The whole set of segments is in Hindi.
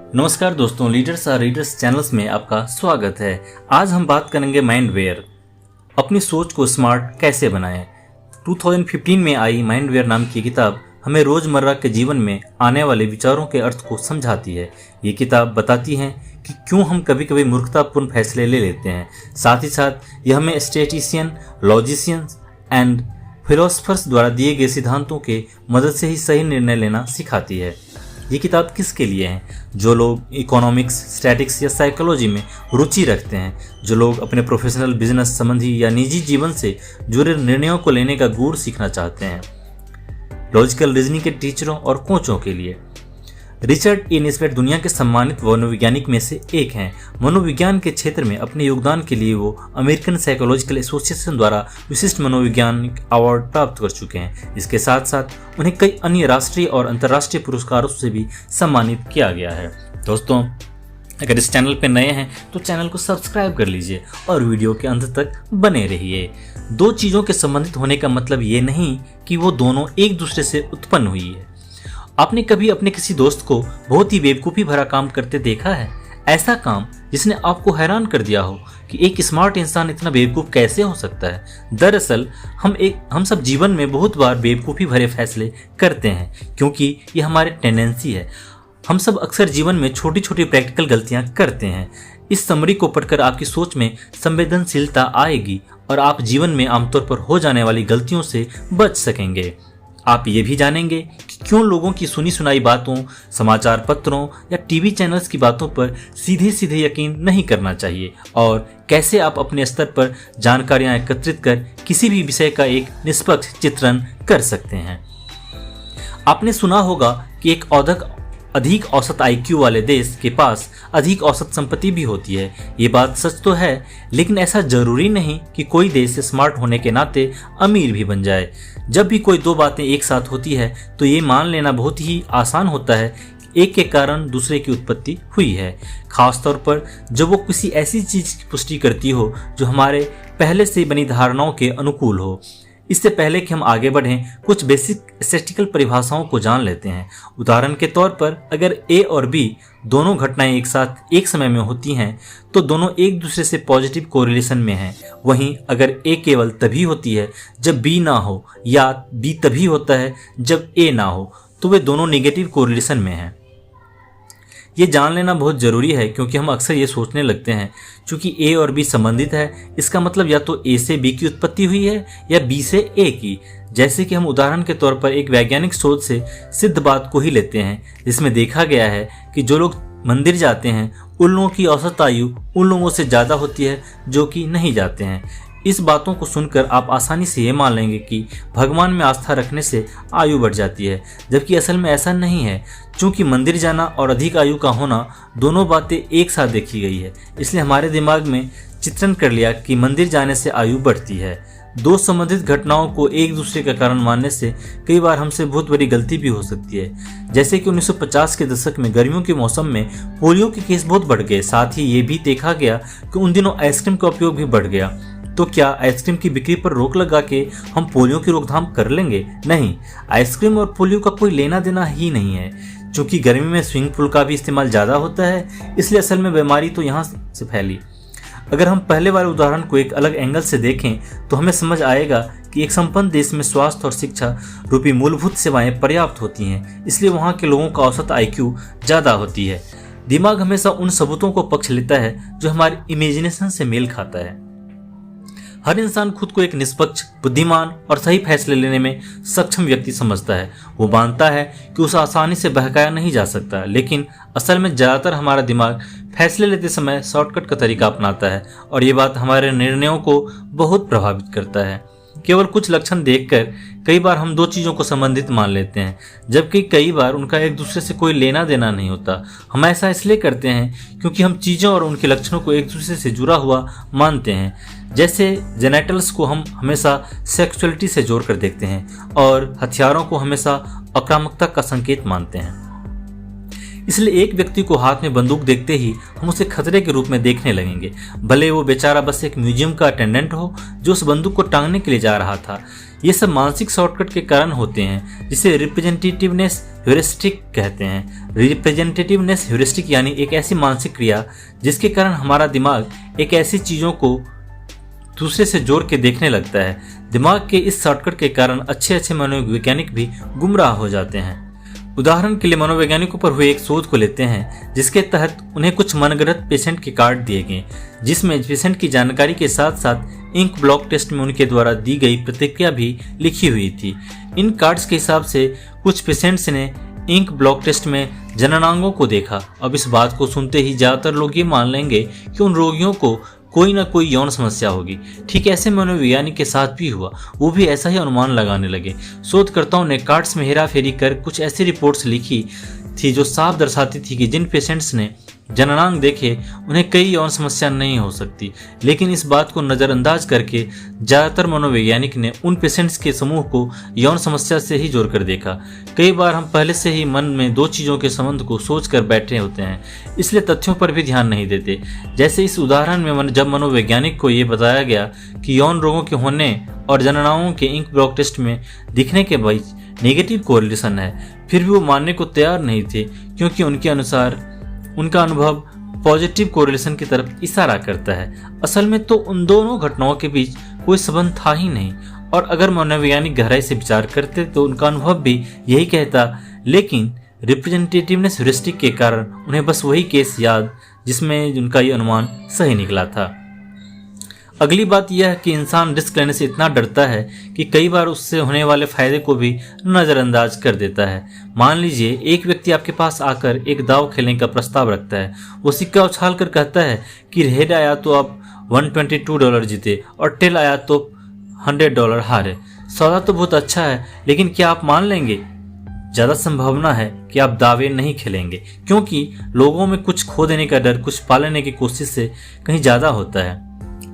नमस्कार दोस्तों, लीडर्स आर रीडर्स चैनल्स में आपका स्वागत है। आज हम बात करेंगे माइंडवेयर, अपनी सोच को स्मार्ट कैसे बनाएं। 2015 में आई माइंडवेयर नाम की किताब हमें रोजमर्रा के जीवन में आने वाले विचारों के अर्थ को समझाती है। ये किताब बताती है कि क्यों हम कभी कभी मूर्खतापूर्ण फैसले ले लेते हैं। साथ ही साथ यह हमें स्टैटिस्टिशियन, लॉजिशियंस एंड फिलोसफर्स द्वारा दिए गए सिद्धांतों के मदद से ही सही निर्णय लेना सिखाती है। ये किताब किसके लिए है? जो लोग इकोनॉमिक्स, स्टैटिक्स या साइकोलॉजी में रुचि रखते हैं, जो लोग अपने प्रोफेशनल, बिजनेस संबंधी या निजी जीवन से जुड़े निर्णयों को लेने का गुण सीखना चाहते हैं। लॉजिकल रीजनिंग के टीचरों और कोचों के लिए। रिचर्ड ए निस्बेट दुनिया के सम्मानित मनोवैज्ञानिक में से एक हैं। मनोविज्ञान के क्षेत्र में अपने योगदान के लिए वो अमेरिकन साइकोलॉजिकल एसोसिएशन द्वारा विशिष्ट मनोवैज्ञानिक अवार्ड प्राप्त कर चुके हैं। इसके साथ साथ उन्हें कई अन्य राष्ट्रीय और अंतर्राष्ट्रीय पुरस्कारों से भी सम्मानित किया गया है। दोस्तों, अगर इस चैनल पर नए हैं तो चैनल को सब्सक्राइब कर लीजिए और वीडियो के अंत तक बने रहिए। दो चीज़ों के संबंधित होने का मतलब ये नहीं कि वो दोनों एक दूसरे से उत्पन्न हुई है। आपने कभी अपने किसी दोस्त को बहुत ही बेवकूफ़ी भरा काम करते देखा है? ऐसा काम जिसने आपको हैरान कर दिया हो कि एक स्मार्ट इंसान इतना बेवकूफ़ कैसे हो सकता है। दरअसल हम सब जीवन में बहुत बार बेवकूफ़ी भरे फैसले करते हैं, क्योंकि ये हमारी टेंडेंसी है। हम सब अक्सर जीवन में छोटी छोटी प्रैक्टिकल गलतियां करते हैं। इस समरी को पढ़कर आपकी सोच में संवेदनशीलता आएगी और आप जीवन में आमतौर पर हो जाने वाली गलतियों से बच सकेंगे। आप ये भी जानेंगे कि क्यों लोगों की सुनी सुनाई बातों, समाचार पत्रों या टीवी चैनल्स की बातों पर सीधे सीधे यकीन नहीं करना चाहिए और कैसे आप अपने स्तर पर जानकारियां एकत्रित कर किसी भी विषय का एक निष्पक्ष चित्रण कर सकते हैं। आपने सुना होगा कि एक अधिक औसत IQ वाले देश के पास अधिक औसत संपत्ति भी होती है। ये बात सच तो है, लेकिन ऐसा जरूरी नहीं कि कोई देश स्मार्ट होने के नाते अमीर भी बन जाए। जब भी कोई दो बातें एक साथ होती है तो ये मान लेना बहुत ही आसान होता है कि एक के कारण दूसरे की उत्पत्ति हुई है, खासतौर पर जब वो किसी ऐसी चीज की पुष्टि करती हो जो हमारे पहले से बनी धारणाओं के अनुकूल हो। इससे पहले कि हम आगे बढ़ें, कुछ बेसिक स्टैटिस्टिकल परिभाषाओं को जान लेते हैं। उदाहरण के तौर पर अगर A और B दोनों घटनाएं एक साथ एक समय में होती हैं तो दोनों एक दूसरे से पॉजिटिव कोरिलेशन में हैं। वहीं अगर A केवल तभी होती है जब B ना हो या B तभी होता है जब A ना हो तो वे दोनों नेगेटिव कोरिलेशन में हैं। ये जान लेना बहुत ज़रूरी है, क्योंकि हम अक्सर ये सोचने लगते हैं चूंकि A और B संबंधित है, इसका मतलब या तो A से B की उत्पत्ति हुई है या B से A की। जैसे कि हम उदाहरण के तौर पर एक वैज्ञानिक शोध से सिद्ध बात को ही लेते हैं, जिसमें देखा गया है कि जो लोग मंदिर जाते हैं उन लोगों की औसत आयु उन लोगों से ज़्यादा होती है जो कि नहीं जाते हैं। इस बातों को सुनकर आप आसानी से ये मान लेंगे कि भगवान में आस्था रखने से आयु बढ़ जाती है, जबकि असल में ऐसा नहीं है। चूंकि मंदिर जाना और अधिक आयु का होना दोनों बातें एक साथ देखी गई है, इसलिए हमारे दिमाग में चित्रण कर लिया कि मंदिर जाने से आयु बढ़ती है। दो संबंधित घटनाओं को एक दूसरे का कारण मानने से कई बार हमसे बहुत बड़ी गलती भी हो सकती है। जैसे कि 1950 के दशक में गर्मियों के मौसम में पोलियो के केस बहुत बढ़ गए। साथ ही ये भी देखा गया कि उन दिनों आइसक्रीम का उपयोग भी बढ़ गया। तो क्या आइसक्रीम की बिक्री पर रोक लगा के हम पोलियो की रोकथाम कर लेंगे? नहीं, आइसक्रीम और पोलियो का कोई लेना देना ही नहीं है। चूंकि गर्मी में स्विमिंग पूल का भी इस्तेमाल ज़्यादा होता है, इसलिए असल में बीमारी तो यहाँ से फैली। अगर हम पहले वाले उदाहरण को एक अलग एंगल से देखें तो हमें समझ आएगा कि एक संपन्न देश में स्वास्थ्य और शिक्षा रूपी मूलभूत सेवाएं पर्याप्त होती हैं, इसलिए वहाँ के लोगों का औसत IQ ज़्यादा होती है। दिमाग हमेशा उन सबूतों को पक्ष लेता है जो हमारी इमेजिनेशन से मेल खाता है। हर इंसान खुद को एक निष्पक्ष, बुद्धिमान और सही फैसले लेने में सक्षम व्यक्ति समझता है। वो मानता है कि उसे आसानी से बहकाया नहीं जा सकता, लेकिन असल में ज़्यादातर हमारा दिमाग फैसले लेते समय शॉर्टकट का तरीका अपनाता है और ये बात हमारे निर्णयों को बहुत प्रभावित करता है। केवल कुछ लक्षण देखकर कई बार हम दो चीज़ों को संबंधित मान लेते हैं, जबकि कई बार उनका एक दूसरे से कोई लेना देना नहीं होता। हम ऐसा इसलिए करते हैं क्योंकि हम चीज़ों और उनके लक्षणों को एक दूसरे से जुड़ा हुआ मानते हैं। जैसे जेनेटल्स को हम हमेशा सेक्सुअलिटी से जोड़कर देखते हैं और हथियारों को हमेशा आक्रामकता का संकेत मानते हैं। इसलिए एक व्यक्ति को हाथ में बंदूक देखते ही हम उसे खतरे के रूप में देखने लगेंगे, भले वो बेचारा बस एक म्यूजियम का अटेंडेंट हो जो उस बंदूक को टांगने के लिए जा रहा था। ये सब मानसिक शॉर्टकट के कारण होते हैं, जिसे रिप्रेजेंटेटिवनेस ह्यूरिस्टिक कहते हैं। रिप्रेजेंटेटिवनेस ह्यूरिस्टिक यानी एक ऐसी मानसिक क्रिया जिसके कारण हमारा दिमाग एक ऐसी चीज़ों को दूसरे से जोड़ के देखने लगता है। दिमाग के इस शॉर्टकट के कारण अच्छे मनोवैज्ञानिक भी गुमराह हो जाते हैं। उदाहरण के लिए मनोवैज्ञानिकों पर हुए एक शोध को लेते हैं, जिसके तहत उन्हें कुछ मनगढ़ंत पेशेंट के कार्ड दिए गए, जिसमें पेशेंट की जानकारी के साथ साथ इंक ब्लॉक टेस्ट में उनके द्वारा दी गई प्रतिक्रिया भी लिखी हुई थी। इन कार्ड्स के हिसाब से कुछ पेशेंट्स ने इंक ब्लॉक टेस्ट में जननांगों को देखा। अब इस बात को सुनते ही ज्यादातर लोग ये मान लेंगे कि उन रोगियों को कोई ना कोई यौन समस्या होगी। ठीक ऐसे मनोवैज्ञानिक के साथ भी हुआ, वो भी ऐसा ही अनुमान लगाने लगे। शोधकर्ताओं ने कार्ड्स में हेराफेरी कर कुछ ऐसी रिपोर्ट्स लिखी थी जो साफ दर्शाती थी कि जिन पेशेंट्स ने जननांग देखे उन्हें कई यौन समस्या नहीं हो सकती, लेकिन इस बात को नज़रअंदाज करके ज़्यादातर मनोवैज्ञानिक ने उन पेशेंट्स के समूह को यौन समस्या से ही जोड़कर देखा। कई बार हम पहले से ही मन में दो चीज़ों के संबंध को सोच कर बैठे होते हैं, इसलिए तथ्यों पर भी ध्यान नहीं देते। जैसे इस उदाहरण में जब मनोवैज्ञानिक को ये बताया गया कि यौन रोगों के होने और जननांगों के इंक ब्लॉक टेस्ट में दिखने के बीच नेगेटिव कोरिलेशन है, फिर भी वो मानने को तैयार नहीं थे, क्योंकि उनके अनुसार उनका अनुभव पॉजिटिव कोरिलेशन की तरफ इशारा करता है। असल में तो उन दोनों घटनाओं के बीच कोई संबंध था ही नहीं, और अगर मनोवैज्ञानिक गहराई से विचार करते तो उनका अनुभव भी यही कहता, लेकिन रिप्रेजेंटेटिवनेस ह्यूरिस्टिक के कारण उन्हें बस वही केस याद जिसमें उनका ये अनुमान सही निकला था। अगली बात यह है कि इंसान रिस्क लेने से इतना डरता है कि कई बार उससे होने वाले फायदे को भी नज़रअंदाज कर देता है। मान लीजिए एक व्यक्ति आपके पास आकर एक दाव खेलने का प्रस्ताव रखता है। वो सिक्का उछाल कर कहता है कि हेड आया तो आप $122 जीते और टेल आया तो $100 हारे। सौदा तो बहुत अच्छा है, लेकिन क्या आप मान लेंगे? ज़्यादा संभावना है कि आप दावे नहीं खेलेंगे, क्योंकि लोगों में कुछ खो देने का डर कुछ पा लेने की कोशिश से कहीं ज़्यादा होता है।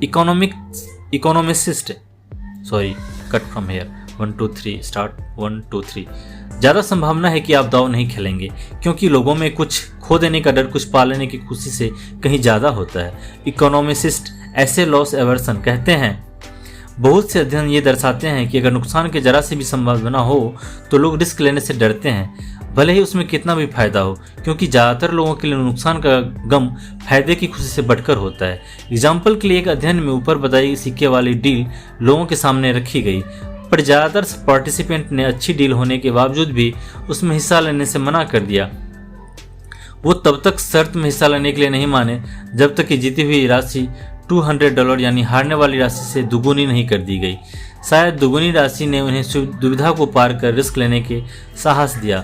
Economist cut from here 1 2 3 start 1 2 3। ज़्यादा संभावना है कि आप दाव नहीं खेलेंगे, क्योंकि लोगों में कुछ खो देने का डर कुछ पा लेने की कोशिश से कहीं ज़्यादा होता है। इकोनॉमिस्ट ऐसे लॉस एवर्सन कहते हैं। बहुत से अध्ययन ये दर्शाते हैं कि अगर नुकसान के जरा से भी संभावना हो तो लोग रिस्क लेने से डरते हैं, भले ही उसमें कितना भी फायदा हो, क्योंकि ज़्यादातर लोगों के लिए नुकसान का गम फायदे की खुशी से बढ़कर होता है। एग्जाम्पल के लिए एक अध्ययन में ऊपर बताई सिक्के वाली डील लोगों के सामने रखी गई, पर ज़्यादातर पार्टिसिपेंट ने अच्छी डील होने के बावजूद भी उसमें हिस्सा लेने से मना कर दिया। वो तब तक शर्त में हिस्सा लेने के लिए नहीं माने जब तक कि जीती हुई राशि $200 यानी हारने वाली राशि से दुगुनी नहीं कर दी गई। शायद दुगुनी राशि ने उन्हें दुविधा को पार कर रिस्क लेने के साहस दिया।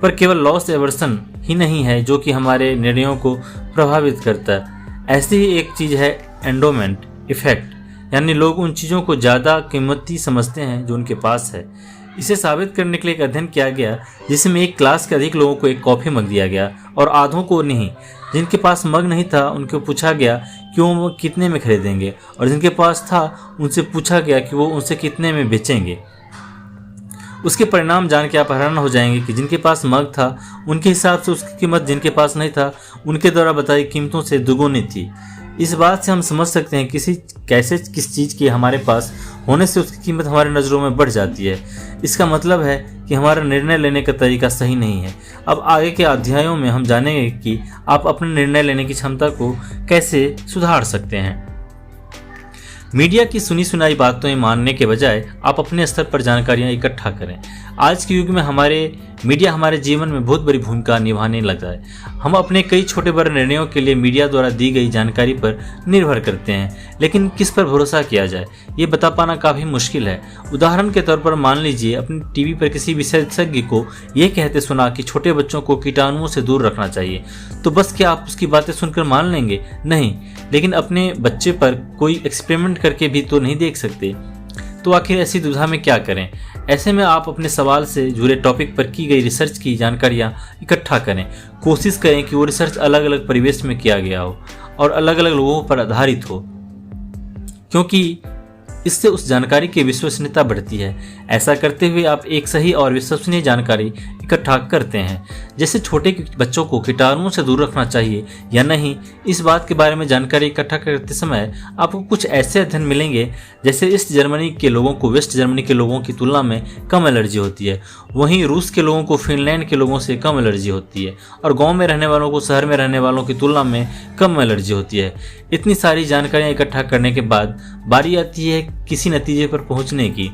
पर केवल लॉस एवर्सन ही नहीं है जो कि हमारे निर्णयों को प्रभावित करता है। ऐसी ही एक चीज़ है एंडोमेंट इफेक्ट, यानी लोग उन चीज़ों को ज़्यादा कीमती समझते हैं जो उनके पास है। इसे साबित करने के लिए एक अध्ययन किया गया, जिसमें एक क्लास के अधिक लोगों को एक कॉफ़ी मग दिया गया और आधों को नहीं। जिनके पास मग नहीं था उनको पूछा गया कि वो कितने में खरीदेंगे, और जिनके पास था उनसे पूछा गया कि वो उनसे कितने में बेचेंगे। उसके परिणाम जान के आप हैरान हो जाएंगे कि जिनके पास मग था उनके हिसाब से उसकी कीमत जिनके पास नहीं था उनके द्वारा बताई कीमतों से दुगुनी थी। इस बात से हम समझ सकते हैं किस चीज़ की हमारे पास होने से उसकी कीमत हमारी नज़रों में बढ़ जाती है। इसका मतलब है कि हमारा निर्णय लेने का तरीका सही नहीं है। अब आगे के अध्यायों में हम जानेंगे कि आप अपने निर्णय लेने की क्षमता को कैसे सुधार सकते हैं। मीडिया की सुनी सुनाई बातों मानने के बजाय आप अपने स्तर पर जानकारियां इकट्ठा करें। आज के युग में मीडिया हमारे जीवन में बहुत बड़ी भूमिका निभाने लगा है। हम अपने कई छोटे बड़े निर्णयों के लिए मीडिया द्वारा दी गई जानकारी पर निर्भर करते हैं, लेकिन किस पर भरोसा किया जाए ये बता पाना काफ़ी मुश्किल है। उदाहरण के तौर पर मान लीजिए अपनी टीवी पर किसी विशेषज्ञ को यह कहते सुना कि छोटे बच्चों को कीटाणुओं से दूर रखना चाहिए, तो बस क्या आप उसकी बातें सुनकर मान लेंगे? नहीं। लेकिन अपने बच्चे पर कोई एक्सपेरिमेंट करके भी तो नहीं देख सकते। तो आखिर ऐसी दुविधा में क्या करें? ऐसे में आप अपने सवाल से जुड़े टॉपिक पर की गई रिसर्च की जानकारियाँ इकट्ठा करें। कोशिश करें कि वो रिसर्च अलग अलग परिवेश में किया गया हो और अलग अलग लोगों पर आधारित हो, क्योंकि इससे उस जानकारी की विश्वसनीयता बढ़ती है। ऐसा करते हुए आप एक सही और विश्वसनीय जानकारी इकट्ठा करते हैं। जैसे छोटे बच्चों को कीटाणुओं से दूर रखना चाहिए या नहीं, इस बात के बारे में जानकारी इकट्ठा करते समय आपको कुछ ऐसे अध्ययन मिलेंगे जैसे ईस्ट जर्मनी के लोगों को वेस्ट जर्मनी के लोगों की तुलना में कम एलर्जी होती है, वहीं रूस के लोगों को फिनलैंड के लोगों से कम एलर्जी होती है, और गांव में रहने वालों को शहर में रहने वालों की तुलना में कम एलर्जी होती है। इतनी सारी जानकारियां इकट्ठा करने के बाद बारी आती है किसी नतीजे पर पहुंचने की।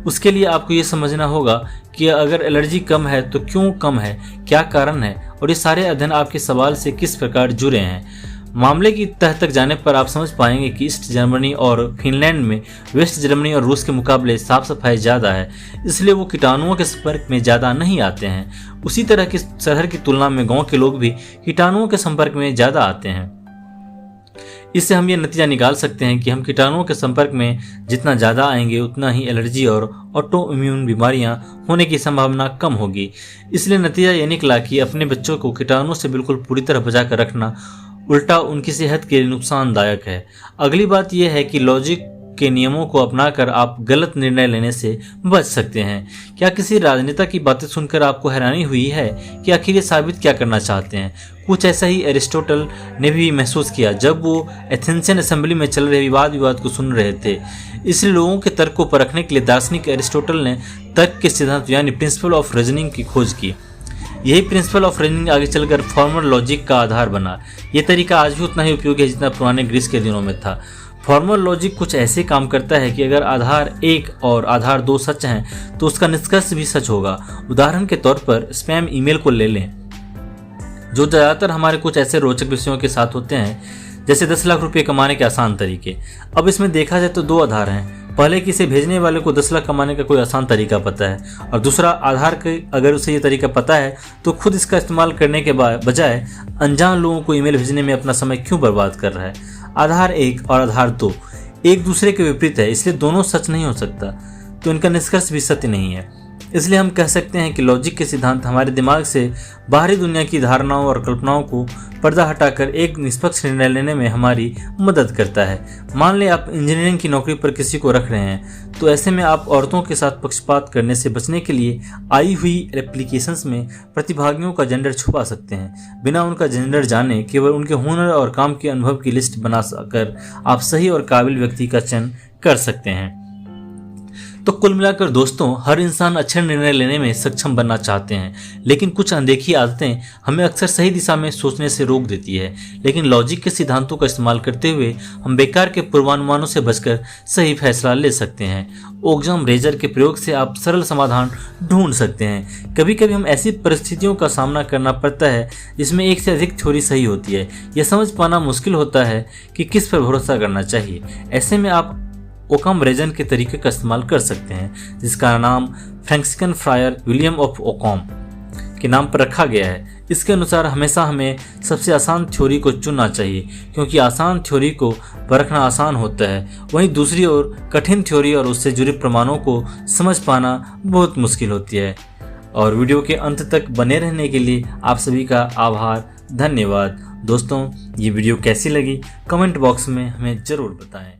उसके लिए आपको ये समझना होगा कि अगर एलर्जी कम है तो क्यों कम है, क्या कारण है, और ये सारे अध्ययन आपके सवाल से किस प्रकार जुड़े हैं। मामले की तह तक जाने पर आप समझ पाएंगे कि ईस्ट जर्मनी और फिनलैंड में वेस्ट जर्मनी और रूस के मुकाबले साफ सफाई ज़्यादा है, इसलिए वो कीटाणुओं के संपर्क में ज़्यादा नहीं आते हैं। उसी तरह की शहर की तुलना में गांव के लोग भी कीटाणुओं के संपर्क में ज़्यादा आते हैं। इससे हम ये नतीजा निकाल सकते हैं कि हम कीटाणुओं के संपर्क में जितना ज़्यादा आएंगे उतना ही एलर्जी और ऑटो इम्यून बीमारियां होने की संभावना कम होगी। इसलिए नतीजा ये निकला कि अपने बच्चों को कीटाणुओं से बिल्कुल पूरी तरह बचा कर रखना उल्टा उनकी सेहत के लिए नुकसानदायक है। अगली बात यह है कि लॉजिक के नियमों को अपनाकर आप गलत निर्णय लेने से बच सकते हैं। क्या किसी राजनेता की बातें सुनकर आपको हैरानी हुई है कि आखिर ये साबित क्या करना चाहते हैं? कुछ ऐसा ही एरिस्टोटल ने भी महसूस किया जब वो एथेंसियन असेंबली में चल रहे विवाद को सुन रहे थे। इसलिए लोगों के तर्क को परखने के लिए दार्शनिक एरिस्टोटल ने तर्क के सिद्धांत यानी प्रिंसिपल ऑफ रीजनिंग की खोज की। यही प्रिंसिपल ऑफ रीजनिंग आगे चलकर फॉर्मल लॉजिक का आधार बना। यह तरीका आज भी उतना ही उपयोगी है जितना पुराने ग्रीस के दिनों में था। फॉर्मल लॉजिक कुछ ऐसे काम करता है कि अगर आधार 1 और आधार 2 सच हैं तो उसका निष्कर्ष भी सच होगा। उदाहरण के तौर पर स्पैम ईमेल को ले लें, जो ज़्यादातर हमारे कुछ ऐसे रोचक विषयों के साथ होते हैं, जैसे 10 लाख रुपये कमाने के आसान तरीके। अब इसमें देखा जाए तो 2 आधार हैं। पहले कि इसे भेजने वाले को 10 लाख कमाने का कोई आसान तरीका पता है, और दूसरा आधार के अगर उसे ये तरीका पता है तो खुद इसका इस्तेमाल करने के बजाय अनजान लोगों को ईमेल भेजने में अपना समय क्यों बर्बाद कर रहा है। आधार 1 और आधार 2 एक दूसरे के विपरीत है, इसलिए दोनों सच नहीं हो सकता, तो इनका निष्कर्ष भी सत्य नहीं है। इसलिए हम कह सकते हैं कि लॉजिक के सिद्धांत हमारे दिमाग से बाहरी दुनिया की धारणाओं और कल्पनाओं को पर्दा हटाकर एक निष्पक्ष निर्णय लेने में हमारी मदद करता है। मान लें आप इंजीनियरिंग की नौकरी पर किसी को रख रहे हैं, तो ऐसे में आप औरतों के साथ पक्षपात करने से बचने के लिए आई हुई एप्लीकेशंस में प्रतिभागियों का जेंडर छुपा सकते हैं। बिना उनका जेंडर जाने केवल उनके हुनर और काम के अनुभव की लिस्ट बना कर आप सही और काबिल व्यक्ति का चयन कर सकते हैं। तो कुल मिलाकर दोस्तों, हर इंसान अच्छे निर्णय लेने में सक्षम बनना चाहते हैं, लेकिन कुछ अनदेखी आदतें हमें अक्सर सही दिशा में सोचने से रोक देती है। लेकिन लॉजिक के सिद्धांतों का इस्तेमाल करते हुए हम बेकार के पूर्वानुमानों से बचकर सही फैसला ले सकते हैं। ओग्जाम रेजर के प्रयोग से आप सरल समाधान ढूंढ सकते हैं। कभी कभी हम ऐसी परिस्थितियों का सामना करना पड़ता है जिसमें एक से अधिक थ्योरी सही होती है। यह समझ पाना मुश्किल होता है कि किस पर भरोसा करना चाहिए। ऐसे में आप ओकम रेजन के तरीके का इस्तेमाल कर सकते हैं, जिसका नाम फ्रैंसिस्कन फ्रायर विलियम ऑफ ओकम के नाम पर रखा गया है। इसके अनुसार हमेशा हमें सबसे आसान थ्योरी को चुनना चाहिए, क्योंकि आसान थ्योरी को परखना आसान होता है, वहीं दूसरी ओर कठिन थ्योरी और उससे जुड़े प्रमाणों को समझ पाना बहुत मुश्किल होती है। और वीडियो के अंत तक बने रहने के लिए आप सभी का आभार, धन्यवाद। दोस्तों, ये वीडियो कैसी लगी कमेंट बॉक्स में हमें ज़रूर बताएं।